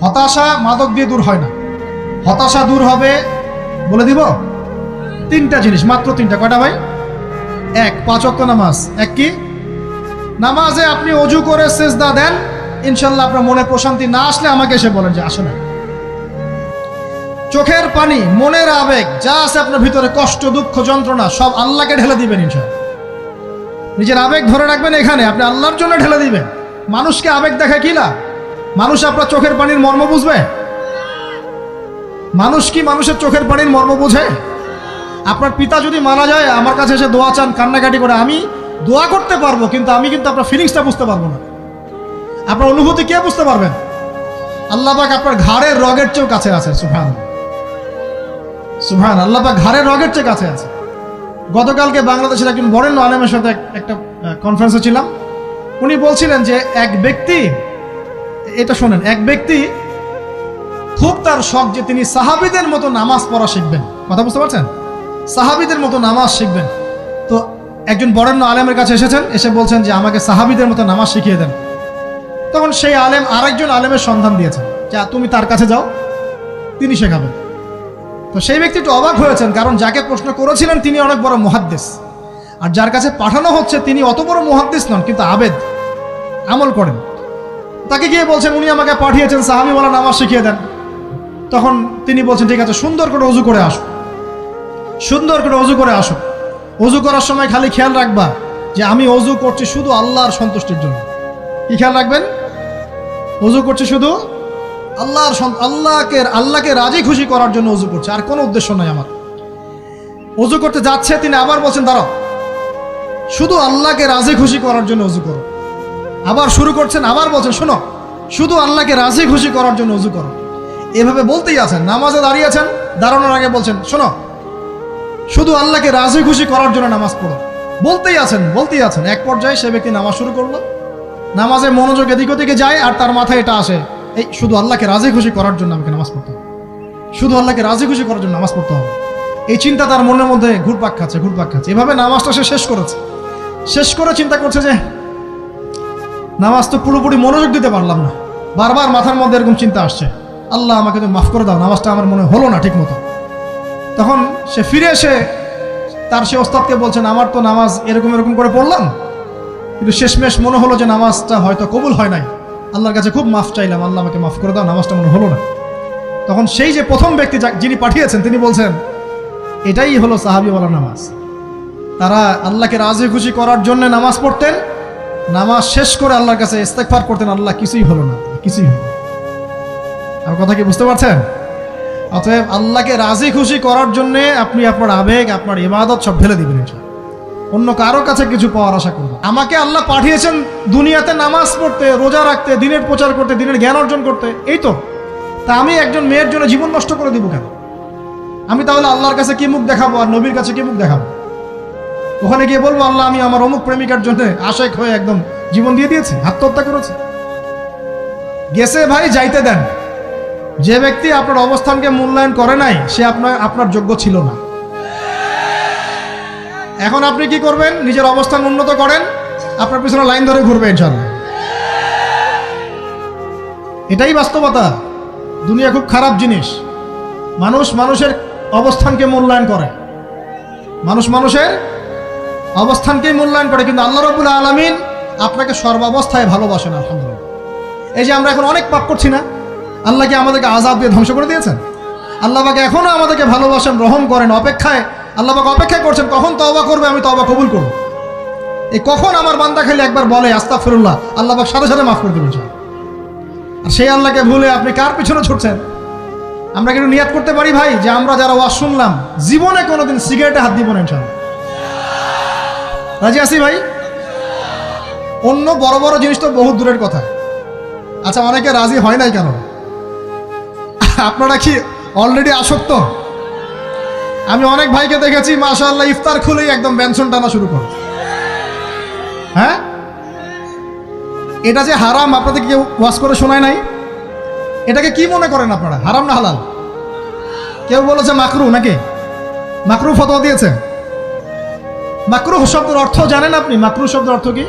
হতাশা মাদক দিয়ে দূর হয় না। হতাশা দূর হবে, বলে দিব, তিনটা জিনিস, মাত্র তিনটা। কয়টা ভাই? এক, 5 ওয়াক্ত নামাজ। এক কি? নামাজে আপনি অজু করে সেজদা দেন, ইনশাল্লাহ আপনার মনে প্রশান্তি না আসলে আমাকে এসে বলেন যে আসে না। চোখের পানি, মনের আবেগ যা আছে আপনার ভিতরে, কষ্ট, দুঃখ, যন্ত্রণা, সব আল্লাহকে ঢেলে দিবেন ইনশাল্লাহ। নিজের আবেগ ধরে রাখবেন এখানে, আপনি আল্লাহর জন্য ঢেলে দিবেন। মানুষকে আবেগ দেখা কি লাভ? মানুষ আপনার চোখের পানির মর্ম বুঝবে? মানুষ কি মানুষের চোখের পানির মর্ম বুঝে? আপনার পিতা যদি মারা যায়, আমার কাছে এসে দোয়া চান, কান্নাকাটি করে, আমি দোয়া করতে পারবো, কিন্তু আমি কিন্তু আপনার ফিলিংসটা বুঝতে পারবো না। আপনার অনুভূতি কে বুঝতে পারবেন? আল্লাহ পাক আপনার ঘাড়ের রগের চেয়েও কাছে আছে। সুবহান সুবহান, আল্লাহ পাক ঘাড়ের রগের চেয়ে কাছে আছে। গতকালকে বাংলাদেশের একজন বরেণ্য আলেমের সাথে একটা কনফারেন্সে ছিলাম। উনি বলছিলেন যে এক ব্যক্তি, এটা শোনেন, এক ব্যক্তি খুব তার শখ যে তিনি সাহাবীদের মতো নামাজ পড়া শিখবেন। কথা বুঝতে পারছেন? সাহাবীদের মতো নামাজ শিখবেন। তো একজন বরেণ্য আলেমের কাছে এসেছেন, এসে বলছেন যে আমাকে সাহাবীদের মতো নামাজ শিখিয়ে দেন। তখন সেই আলেম আরেকজন আলেমের সন্ধান দিয়েছেন, যা তুমি তার কাছে যাও, তিনি শেখাবেন। তো সেই ব্যক্তি একটু অবাক হয়েছেন, কারণ যাকে প্রশ্ন করেছিলেন তিনি অনেক বড় মুহাদ্দিস, আর যার কাছে পাঠানো হচ্ছে তিনি অত বড় মুহাদ্দিস নন, কিন্তু আবেদ, আমল করেন। তাকে গিয়ে বলছেন উনি আমাকে পাঠিয়েছেন সাহাবীওয়ালা নামাজ শিখিয়ে দেন। তখন তিনি বলছেন ঠিক আছে, সুন্দর করে ওযু করে আসো, সুন্দর করে ওযু করে আসো। ওযু করার সময় খালি খেয়াল রাখবা যে আমি ওযু করছি শুধু আল্লাহর সন্তুষ্টির জন্য। কি খেয়াল রাখবেন? ওযু করছি শুধু আল্লাহকে রাজি খুশি করার জন্য ওযু করছে, আর কোনো উদ্দেশ্য নাই আমার। ওযু করতে যাচ্ছে, তিনি আবার বলছেন দাঁড়াও, শুধু আল্লাহকে রাজি খুশি করার জন্য ওযু করো। আবার শুরু করছেন, আবার বলছেন শোনো, শুধু আল্লাহকে রাজি খুশি করার জন্য ওযু করো। এভাবে বলতেই আছেন, নামাজে দাঁড়িয়েছেন, দাঁড়ানোর আগে বলছেন শোনো, শুধু আল্লাহকে রাজি খুশি করার জন্য নামাজ পড়ো। বলতেই আছেন। এক পর্যায়ে সে ব্যক্তি নামাজ শুরু করলো, নামাজে মনোযোগ এদিক ওদিকে যায়, আর তার মাথায় এটা আসে, এই শুধু আল্লাহকে রাজি খুশি করার জন্য আমাকে নামাজ পড়তে হবে, শুধু আল্লাহকে রাজি খুশি করার জন্য নামাজ পড়তে হবে। এই চিন্তা তার মনের মধ্যে ঘুরপাক খাচ্ছে। এভাবে নামাজটা সে শেষ করে চিন্তা করছে যে নামাজ তো পুরোপুরি মনোযোগ দিতে পারলাম না। বারবার মাথার মধ্যে এরকম চিন্তা আসছে, আল্লাহ আমাকে তুমি মাফ করে দাও, নামাজটা আমার মনে হলো না ঠিক মতো। তখন সে ফিরে এসে তার সে ওস্তাদকে বলছেন আমার তো নামাজ এরকম করে পড়লাম, কিন্তু শেষমেশ মনে হলো যে নামাজটা হয়তো কবুল হয় নাই, আল্লাহর কাছে খুব মাফ চাইলাম, আল্লাহ আমাকে মাফ করে দাও, নামাজটা মনে হলো না। তখন সেই যে প্রথম ব্যক্তি যিনি পাঠিয়েছেন তিনি বলছেন এটাই হলো সাহাবীওয়ালা নামাজ। তারা আল্লাহকে রাজি খুশি করার জন্য নামাজ পড়তেন, নামাজ শেষ করে আল্লাহর কাছে ইস্তেগফার করতেন, আল্লাহ কিছুই হলো না, কিছুই হলো না। আমার কথা কি বুঝতে পারছেন? অতএব আল্লাহকে রাজি খুশি করার জন্য আপনি আপনার আবেগ, আপনার ইবাদত সব ঢেলে দিবেন, অন্য কারো কাছে কিছু পাওয়ার আশা করবেন। আমাকে আল্লাহ পাঠিয়েছেন দুনিয়াতে নামাজ পড়তে, রোজা রাখতে, দিনের প্রচার করতে, দিনের জ্ঞান অর্জন করতে, এই তো। তা আমি একজন মেয়ের জন্য জীবন নষ্ট করে দিব কেন? আমি তাহলে আল্লাহর কাছে কি মুখ দেখাবো, আর নবীর কাছে কি মুখ দেখাবো? ওখানে গিয়ে বলবো আল্লাহ আমি আমার অমুক প্রেমিকার জন্য আশেক হয়ে একদম জীবন দিয়ে দিয়েছি, আত্মহত্যা করেছি। গেছে ভাই, যাইতে দেন। যে ব্যক্তি আপনার অবস্থানকে মূল্যায়ন করে নাই, সে আপনার যোগ্য ছিল না। এখন আপনি কি করবেন? নিজের অবস্থান উন্নত করেন, আপনার পিছনে লাইন ধরে ঘুরবে ইনশাআল্লাহ। এটাই বাস্তবতা। দুনিয়া খুব খারাপ জিনিস। মানুষের অবস্থানকে মূল্যায়ন করে, মানুষের অবস্থানকেই মূল্যায়ন করে, কিন্তু আল্লাহ রাব্বুল আলামিন আপনাকে সর্বাবস্থায় ভালোবাসেন। আলহামদুলিল্লাহ। এই যে আমরা এখন অনেক পাপ করছি না, আল্লাহ কি আমাদেরকে আযাব দিয়ে ধ্বংস করে দিয়েছেন? আল্লাহ পাক এখনো আমাদেরকে ভালোবাসেন, রহম করেন, আল্লাহ পাক অপেক্ষা করছেন কখন তওবা করবে, আমি তওবা কবুল করব। এই কখন আমার বান্দা খালি একবার বলে আস্তাগফিরুল্লাহ, আল্লাহ পাক সাথে সাথে মাফ করে দেবেন। আর সেই আল্লাহকে ভুলে আপনি কার পিছনে ছুটছেন? আমরা কিন্তু নিয়াত করতে পারি ভাই যে আমরা যারা ওয়াজ শুনলাম জীবনে কোনোদিন সিগারেটে হাত দিব না ইনশাআল্লাহ। রাজি আছি ভাই? অন্য বড় বড় জিনিস তো বহুত দূরের কথা। আচ্ছা, অনেকে রাজি হয় নাই কেন? আপনারা কি অলরেডি আসক্ত? আমি অনেক ভাইকে দেখেছি মাশাআল্লাহ ইফতার খুলেই একদম বেনসন টানা শুরু করে। হ্যাঁ, এটা যে হারাম আপনাদের কেউ ওয়াজ করে শোনায় নাই? এটাকে কি মনে করেন আপনারা, হারাম না হালাল? কেউ বলেছে মাকরু, নাকি মাকরু ফতোয়া দিয়েছে? মাকরুহ শব্দের অর্থ জানেন আপনি? মাকরুহ শব্দের অর্থ কি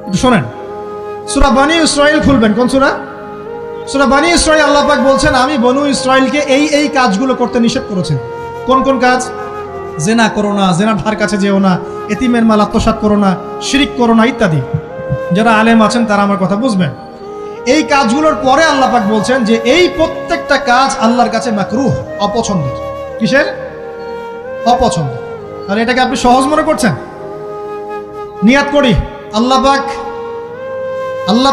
একটু শোনেন। সূরা বনী ইসরাঈল খুলবেন। কোন সূরা? সূরা বনী ইসরাঈল আল্লাহ পাক বলছেন, আমি বনু ইসরাঈলকে এই কাজগুলো করতে নিষেধ করেছেন। কোন কোন কাজ? জেনা করো না, জেনার ধার কাছে যেও না, এতিমের মাল আত্মসাৎ করো না, শিরিক করো না ইত্যাদি। যারা আলেম আছেন তারা আমার কথা বুঝবেন। এই কাজগুলোর পরে আল্লাহ পাক বলছেন যে এই প্রত্যেকটা কাজ আল্লাহর কাছে মাকরুহ, অপছন্দের। কিসের? অপছন্দ। আর এটাকে আপনি সহজ মনে করছেন? নিয়াত করি আল্লাহ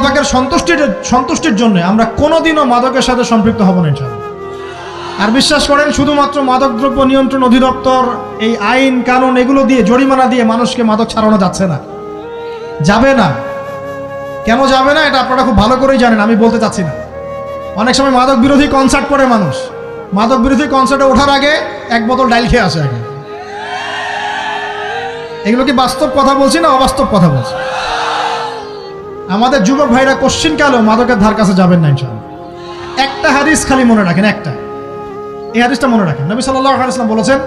পাকের সন্তুষ্টির জন্য আমরা কোনোদিনও মাদকের সাথে সম্পৃক্ত হব না ইনশাআল্লাহ। আর বিশ্বাস করেন, শুধুমাত্র মাদকদ্রব্য নিয়ন্ত্রণ অধিদপ্তর এই আইন কানুন এগুলো দিয়ে, জরিমানা দিয়ে মানুষকে মাদক ছাড়ানো যাচ্ছে না, যাবে না। কেন যাবে না এটা আপনারা খুব ভালো করেই জানেন, আমি বলতে চাচ্ছি না। অনেক সময় মাদক বিরোধী কনসার্ট করে মানুষ, মাদক বিরোধী কনসার্টে ওঠার আগে এক বোতল ডাইল খেয়ে আসে আগে। এগুলো কি বাস্তব কথা বলছি না অবাস্তব কথা বলছি? আমাদের যুবক ভাইরা কোশ্চিন কালেও মাদকের ধার কাছে যাবেন না ইনশাআল্লাহ। একটা হাদিস খালি মনে রাখেন, এই হাদিসটা মনে রাখেন। নবী সাল্লাল্লাহু আলাইহি ওয়াসাল্লাম বলেছেন,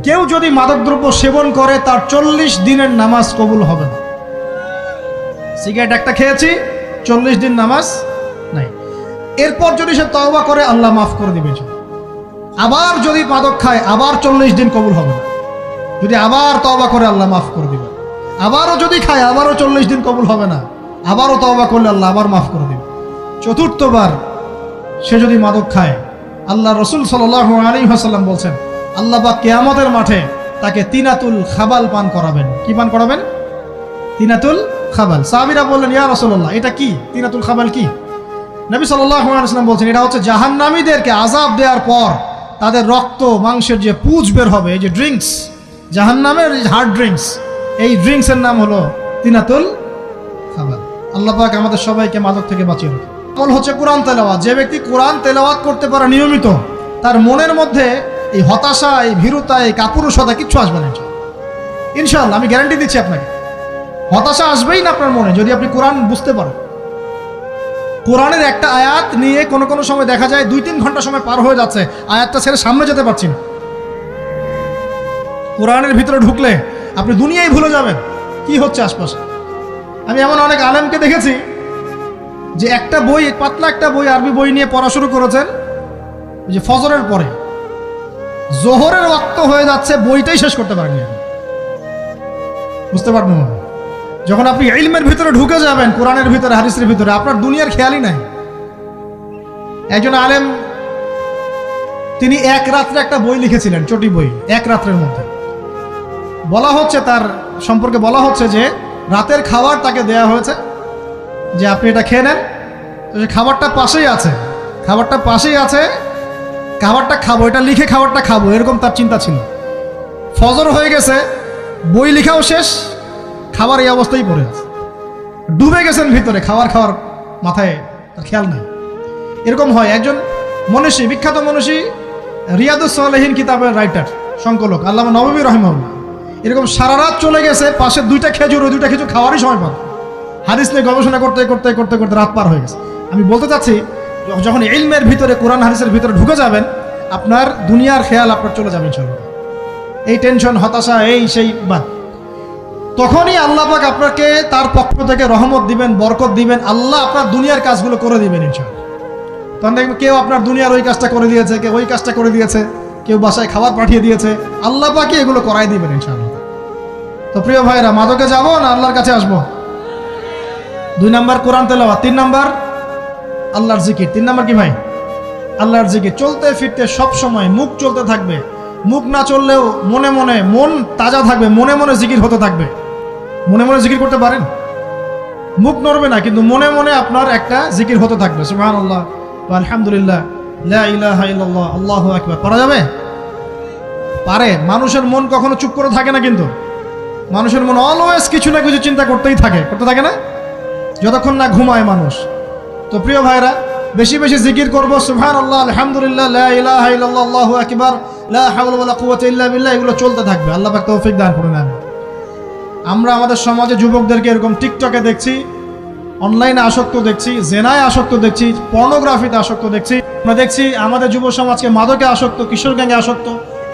কেউ যদি মাদকদ্রব্য সেবন করে তার 40 দিনের নামাজ কবুল হবে না। সিগারেট একটা খেয়েছি, 40 দিন নামাজ নাই। এরপর যদি সে তওবা করে আল্লাহ মাফ করে দিবেন। আবার যদি মাদক খায় আবার 40 দিন কবুল হবে না। যদি আবার তওবা করে আল্লাহ মাফ করে দিবেন। আবারও যদি খায় আবারও 40 দিন কবুল হবে না। আবারও তওবা করলে আল্লাহ আবার মাফ করে দিবেন। চতুর্থবার সে যদি মাদক খায়, আল্লাহ রাসূল সাল্লাল্লাহু আলাইহি ওয়াসাল্লাম বলছেন, আল্লাহ পাক কিয়ামতের মাঠে তাকে তিনাতুল খাবাল পান করাবেন। কি পান করাবেন? তিনাতুল খাবাল। সাহাবীরা বললেন, ইয়া রাসূলুল্লাহ, এটা কি? তিনাতুল খাবাল কি? নবী সাল্লাল্লাহু আলাইহি ওয়াসাল্লাম বলছেন, এটা হচ্ছে জাহান্নামীদেরকে আযাব দেওয়ার পর তাদের রক্ত মাংসের যে পুঁজ বের হবে, এই যে ড্রিঙ্কস, জাহান্নামের হার্ড ড্রিঙ্কস, এই ড্রিঙ্কসের নাম হলো তিনাতুল খাবাল। আল্লাহ পাক আমাদের সবাইকে মাদক থেকে বাঁচিয়ে রাখুন। আমল হচ্ছে কোরআন তেলাওয়াত। যে ব্যক্তি কোরআন তেলাওয়াত করতে পারে নিয়মিত, তার মনের মধ্যে এই হতাশা, এই ভীরুতা, এই কাপুরুষতা কিচ্ছু আসবে না ইনশাআল্লাহ। আমি গ্যারান্টি দিচ্ছি আপনাকে, হতাশা আসবেই না আপনার মনে যদি আপনি কোরআন বুঝতে পারেন। কোরআনের একটা আয়াত নিয়ে কোনো সময় দেখা যায় 2-3 ঘন্টা সময় পার হয়ে যাচ্ছে, আয়াতটা ছেড়ে সামনে যেতে পারছি না। কোরআনের ভিতরে ঢুকলে আপনি দুনিয়ায় ভুলে যাবেন কি হচ্ছে আশপাশে। আমি এমন অনেক আলেমকে দেখেছি যে একটা বই, পাতলা একটা বই, আরবি বই নিয়ে পড়া শুরু করেছেন, যে ফজরের পরে জোহরের ওয়াক্ত হয়ে যাচ্ছে, বইটাই শেষ করতে পারেননি। বুঝতে পারবেন? যখন আপনি ইলমের ভিতরে ঢুকে যাবেন, কোরআনের ভিতরে, হাদিসের ভিতরে, আপনার দুনিয়ার খেয়ালই নাই। একজন আলেম, তিনি এক রাত্রে একটা বই লিখেছিলেন, চটি বই, এক রাত্রের মধ্যে। বলা হচ্ছে, তার সম্পর্কে বলা হচ্ছে যে রাতের খাবার তাকে দেয়া হয়েছে, যে আপনি এটা খেয়ে নেন। তো খাবারটা পাশেই আছে, খাবারটা খাবো, এটা লিখে খাবারটা খাবো, এরকম তার চিন্তা ছিল। ফজর হয়ে গেছে, বই লিখাও শেষ, খাবার এই অবস্থায় পড়ে আছে, ডুবে গেছেন ভিতরে, খাওয়ার মাথায় তার খেয়াল নাই। এরকম হয়। একজন মনীষী, বিখ্যাত মনীষী, রিয়াদুস সালেহিন কিতাবের রাইটার, সংকলক আল্লামা নববী রাহিমাহুল্লাহ, এরকম সারা রাত চলে গেছে, পাশে 2টা খেজুর, ওই 2টা খেজুর খাওয়ারই সময় পান। হাদিস নিয়ে গবেষণা করতে রাত পার হয়ে গেছে। আমি বলতে চাচ্ছি, যখন ইলমের ভিতরে, কোরআন হাদিসের ভিতরে ঢুকে যাবেন, আপনার দুনিয়ার খেয়াল আপনার চলে যাবে ইনশাআল্লাহ। এই টেনশন, হতাশা, এই সেই বাদ, তখনই আল্লাহ পাক আপনাকে তার পক্ষ থেকে রহমত দিবেন, বরকত দিবেন, আল্লাহ আপনার দুনিয়ার কাজগুলো করে দিবেন ইনশাআল্লাহ। তখন দেখবেন কেউ আপনার দুনিয়ার ওই কাজটা করে দিয়েছে, কেউ ওই কাজটা করে দিয়েছে, কেউ বাসায় খাবার পাঠিয়ে দিয়েছে, আল্লাহ পাকই এগুলো করাই দিবেন ইনশাআল্লাহ। তো প্রিয় ভাইরা, মাদকে যাব না আল্লাহর কাছে আসবো? 2 নাম্বার কোরআন তেলাওয়াত, 3 নাম্বার আল্লাহর জিকির। 3 নাম্বার কি ভাই? আল্লাহর জিকির। চলতে ফিরতে সব সময় মুখ চলতে থাকবে, মুখ না চললেও মনে মনে মন তাজা থাকবে, মনে মনে জিকির হতে থাকবে। মনে মনে জিকির করতে পারেন? মুখ নড়বে না, কিন্তু মনে মনে আপনার একটা জিকির হতে থাকবে, সুবহানাল্লাহ, আলহামদুলিল্লাহ, লা ইলাহা ইল্লাল্লাহ, আল্লাহু আকবার। করা যাবে? পারে। মানুষের মন কখনো চুপ করে থাকে না, কিন্তু মানুষের মন অলওয়েজ কিছু না কিছু চিন্তা করতে থাকে না, যতক্ষণ না ঘুমায় মানুষ। তো প্রিয় ভাইরা, বেশি বেশি জিকির করবো, সুবহানাল্লাহ, আলহামদুলিল্লাহ, লা ইলাহা ইল্লাল্লাহ, আল্লাহু আকবার, লা হাওলা ওয়ালা কুওয়াতা ইল্লা বিল্লাহ, এগুলো চলতে থাকবে। আল্লাহ পাক তৌফিক দান করুন। আমরা আমাদের সমাজে যুবকদেরকে এরকম টিকটকে দেখছি, অনলাইনে আসক্ত দেখছি, জেনায় আসক্ত দেখছি, পর্নোগ্রাফিতে আসক্ত দেখছি। আমরা দেখছি আমাদের যুব সমাজকে মাদকে আসক্ত, কিশোর গ্যাংয়ে আসক্ত।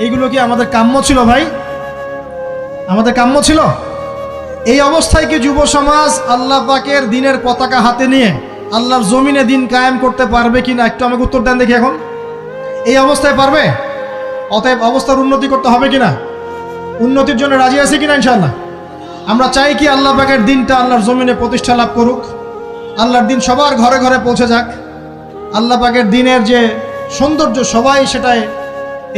এইগুলো কি আমাদের কাম্য ছিল ভাই? আমাদের কাম্য ছিল? এই অবস্থায় কি যুব সমাজ আল্লাহ পাকের দ্বীনের পতাকা হাতে নিয়ে আল্লাহর জমিনে দিন কায়েম করতে পারবে কিনা একটু আমাকে উত্তর দেন দেখি। এখন এই অবস্থায় পারবে? অতএব অবস্থার উন্নতি করতে হবে কিনা? উন্নতির জন্য রাজি আছি কিনা ইনশাআল্লাহ? আমরা চাই কি আল্লাহ পাকের দিনটা আল্লাহর জমিনে প্রতিষ্ঠা লাভ করুক, আল্লাহর দিন সবার ঘরে ঘরে পৌঁছে যাক, আল্লাহ পাকের দিনের যে সৌন্দর্য সবাই সেটাই,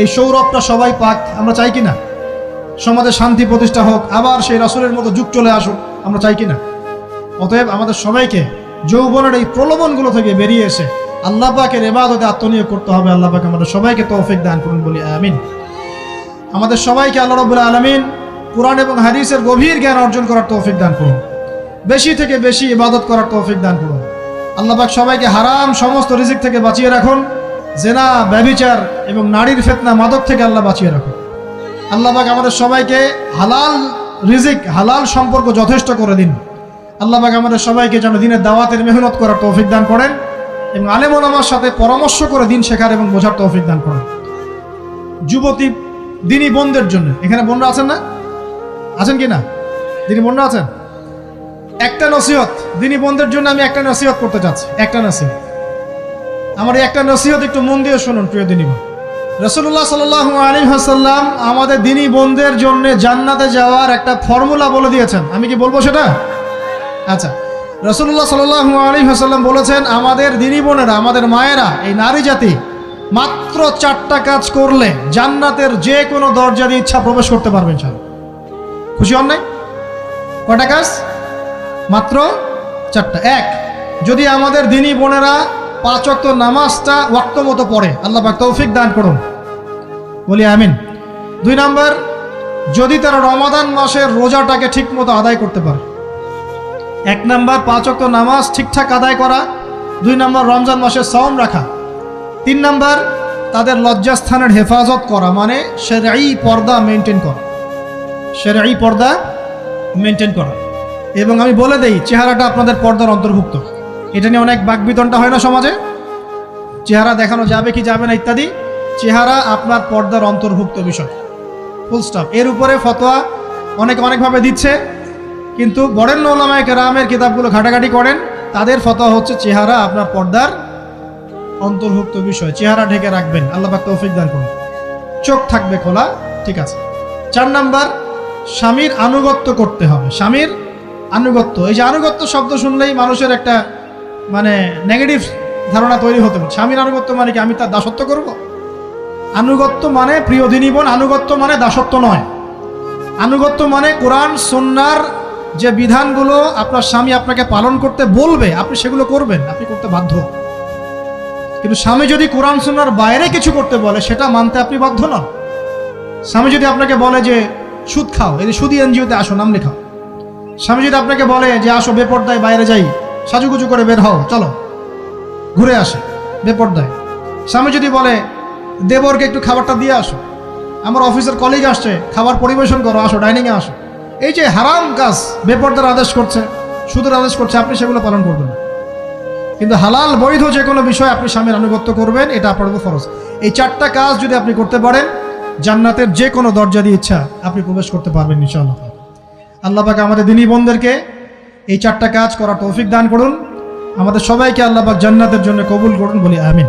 এই সৌরভটা সবাই পাক, আমরা চাই কিনা? সমাজে শান্তি প্রতিষ্ঠা হোক, আবার সেই রাসূলের মতো যুগ চলে আসুক, আমরা চাই কিনা? অতএব আমাদের সবাইকে যৌবনের এই প্রলোভনগুলো থেকে বেরিয়ে এসে আল্লাহ পাকের ইবাদতে আত্মনিয়োগ করতে হবে। আল্লাহ পাক আমাদের সবাইকে তৌফিক দান করুন, বলি আমিন। আমাদের সবাইকে আল্লাহ রাব্বুল আলামিন কুরআন এবং হাদিসের গভীর জ্ঞান অর্জন করার তৌফিক দান করুন, বেশি থেকে বেশি ইবাদত করার তৌফিক দান করুন। আল্লাহ পাক সবাইকে হারাম সমস্ত রিজিক থেকে বাঁচিয়ে রাখুন, জেনা, ব্যভিচার এবং নারীর ফিতনা, মাদক থেকে আল্লাহ বাঁচিয়ে রাখুন। আল্লাহ পাক আমাদের সবাইকে হালাল রিজিক, হালাল সম্পর্ক যথেষ্ট করে দিন। আল্লাহ পাক আমাদের সবাইকে যেন দিনের দাওয়াতের মেহনত করার তৌফিক দান করেন এবং আলেম ওলামার সাথে পরামর্শ করে দিন শেখার এবং বোঝার তৌফিক দান করেন। যুবতী দিনী বোনদের জন্য, এখানে বোনরা আছেন না? আছেন কি না? দিনী বোনরা আছেন? একটা নসিহত দিনী বোনদের জন্য আমি একটা নসিহত করতে চাচ্ছি, একটা নসিহত। আমার এই একটা নসিহত একটু মন দিয়ে শুনুন প্রিয় দিনী বোন। রাসূলুল্লাহ সাল্লাল্লাহু আলাইহি ওয়াসাল্লাম আমাদের দিনী বোনদের জন্য জান্নাতে যাওয়ার একটা ফর্মুলা বলে দিয়েছেন। আমি কি বলবো সেটা? আচ্ছা, রাসূলুল্লাহ সাল্লাল্লাহু আলাইহি ওয়াসাল্লাম বলেছেন আমাদের দিনী বোনেরা, আমাদের মায়েরা, এই নারী জাতি মাত্র 4টা কাজ করলে জান্নাতের যে কোনো দরজা দিয়ে ইচ্ছা প্রবেশ করতে পারবে ইনশাআল্লাহ। খুশি হন নাই? কয়টা কাজ? মাত্র 4টা। এক, যদি আমাদের দিনী বোনেরা 5 ওয়াক্ত নামাজটা ওয়াক্ত মতো পড়ে, আল্লাহ পাক তৌফিক দান করুন, বলি আমিন। 2 নাম্বার, যদি তারা রমাদান মাসের রোজাটাকে ঠিক মতো আদায় করতে পারে। 1 নাম্বার 5 ওয়াক্ত নামাজ ঠিকঠাক আদায় করা, 2 নাম্বার রমজান মাসের সাওম রাখা, 3 নাম্বার তাদের লজ্জাস্থানের হেফাজত করা, মানে শরঈ পর্দা মেনটেন করা, শরঈ পর্দা মেনটেন করা। এবং আমি বলে দেই, চেহারাটা আপনাদের পর্দার অন্তর্ভুক্ত। এটা নিয়ে অনেক বাকবিতণ্ডা হয় না সমাজে, চেহারা দেখানো যাবে কি যাবে না ইত্যাদি। চেহারা আপনার পর্দার অন্তর্ভুক্ত বিষয়, ফুল স্টপ। এর উপরে ফতোয়া অনেকভাবে দিচ্ছে, কিন্তু বরেণ্য উলামায়ে কেরামের কিতাবগুলো ঘাটাঘাটি করেন, তাদের ফতোয়া হচ্ছে চেহারা আপনার পর্দার অন্তর্ভুক্ত বিষয়, চেহারা ঢেকে রাখবেন, আল্লাহ পাক তৌফিক দান করুন। চোখ থাকবে খোলা, ঠিক আছে। 4 নাম্বার, স্বামীর আনুগত্য করতে হবে। স্বামীর আনুগত্য, এই যে আনুগত্য শব্দ শুনলেই মানুষের একটা মানে নেগেটিভ ধারণা তৈরি হতে পারে। স্বামীর আনুগত্য মানে কি আমি তার দাসত্ব করব? আনুগত্য মানে, প্রিয় দিনী বোন, আনুগত্য মানে দাসত্ব নয়। আনুগত্য মানে কোরআন সুন্নাহর যে বিধানগুলো আপনার স্বামী আপনাকে পালন করতে বলবে, আপনি সেগুলো করবেন, আপনি করতে বাধ্য। কিন্তু স্বামী যদি কোরআন সুন্নাহর বাইরে কিছু করতে বলে, সেটা মানতে আপনি বাধ্য নন। স্বামী যদি আপনাকে বলে যে সুদ খাও, এই যে সুদি এনজিওতে আসো, নাম লেখাও। স্বামী যদি আপনাকে বলে যে আসো বেপর্দায় বাইরে যাই, সাজুগুজু করে বের হও, চলো ঘুরে আসে বেপর্দায়। স্বামী যদি বলে দেবরকে একটু খাবারটা দিয়ে আসো, আমার অফিসের কলিগ আসছে, খাবার পরিবেশন করো, আসো ডাইনিংয়ে আসো, এই যে হারাম কাজ, বেপর্দার আদেশ করছে, সুদের আদেশ করছে, আপনি সেগুলো পালন করবেন না। কিন্তু হালাল বৈধ যে কোনো বিষয় আপনি স্বামীর আনুগত্য করবেন, এটা আপনার উপর ফরজ। এই 4টা কাজ যদি আপনি করতে পারেন, জান্নাতের যে কোনো দরজা দিয়ে ইচ্ছা আপনি প্রবেশ করতে পারবেন ইনশাআল্লাহ। আল্লাহ পাক আমাদের দিনী বোনদেরকে এই 4টা কাজ করার তৌফিক দান করুন। আমাদের সবাইকে আল্লাহ পাক জান্নাতের জন্য কবুল করুন, বলি আমিন।